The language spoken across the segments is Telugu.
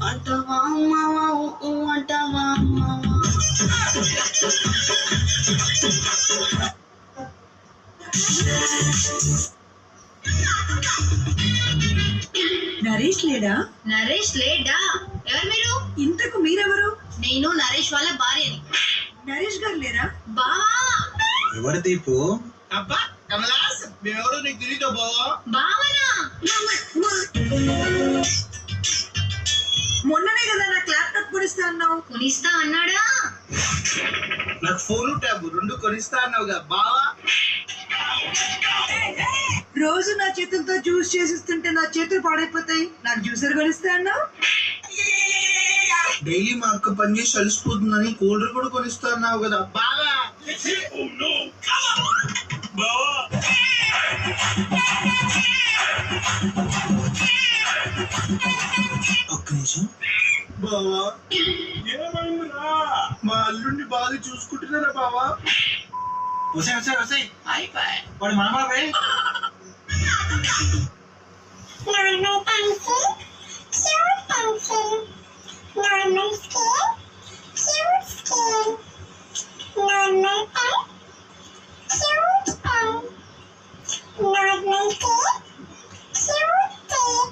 అంటవా మావా అంటవా మావా. నరేష్ లేడా? నరేష్ లేడా? ఎవరు మీరు? ఇంతకు మీరెవరు? నేను నరేష్ వాళ్ళ భార్యని. నరేష్ గారు లేరా? బావా. ఎవరి తీపు? అబ్బా కమలాస్, మేమెవరో నీకు తెలియదు బావా. బావనా? మొన్ననే కదా నాకు ల్యాప్టాప్ కొనిస్తా అన్నావు. కొనిస్తా అన్నాడా? నాకు ఫోను ట్యాబ్ రెండు కొనిస్తా అన్నావుగా బావా. రోజు నా చేతులతో జ్యూస్ చేసిస్తుంటే నా చేతులు పాడైపోతాయి. నాకు జ్యూసర్ కొనిస్తా అన్నావు. డైలీ మా అక్క పని చేసి అలసిపోతుందని కూల్ డ్రింక్ కూడా కొనిస్తా అన్నావు కదా బావా. ఒక్క నిమిషం బావా ఏమైందిరా? మా అల్లుడిని బాగా చూసుకుంటున్నారా బావా? వాడు మామావే. Normal pencil, cute pencil. Normal scale, cute scale. Normal pen, cute pen. Normal tape, cute tape.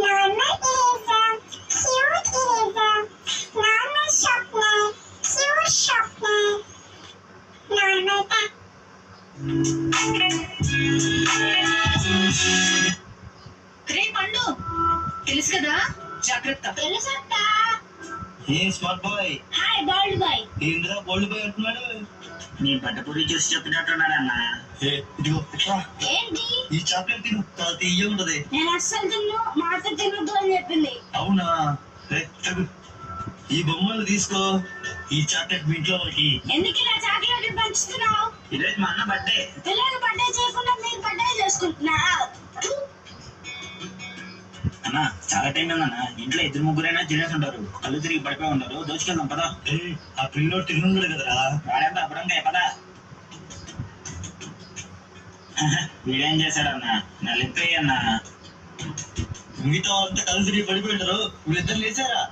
Normal eraser, cute eraser. Normal sharpener, cute sharpener. Normal pen. రే పండు, తెలుసు కదా, జాగ్రత్త. తెలుసంతా. ఏ smart boy. Hi bald boy. ఏంద్రా బోల్డ్ బాయ్ అంటున్నాడు? నీ బట్టపూరి చూసి చెప్పినట్టున్నాడు అన్న. ఇదిగో ఇట్లా ఏంటి? ఈ చాక్లెట్ తిను, చాలా తీయ ఉంటది. నేను అస్సలు తిన్ను, మాట తినొద్దు అని చెప్పింది. అవునా? ఈ బొమ్మలు తీసుకో, ఈ చాక్లెట్ మీ ఇంట్లో వాళ్ళకి. ఎందుకు ఇలా చాక్లెట్ పంచుతున్నావు? ఈరోజు మా అన్న బర్త్డే. పిల్లలు బర్త్డే చేయకుండా మీరు బర్త్డే చేసుకుంటున్నారా? అన్న చాలా టైం ఉందన్న. ఇంట్లో ఇద్దరు ముగ్గురైనా తినేసి ఉంటారు, కళ్ళు తిరిగి పడిపోయి ఉంటారు. దోచుకెళ్దాం పదా. ఆ పిల్లోడు తిన్నాడు కదరా. వాడంతా అప్పుడంగా పదా. వీడేం చేశాడన్న? నా లిప్పయ్య అన్న. మిగతా అంతా కళ్ళు తిరిగి పడిపోయి ఉంటారు, వీళ్ళిద్దరు లేచారా?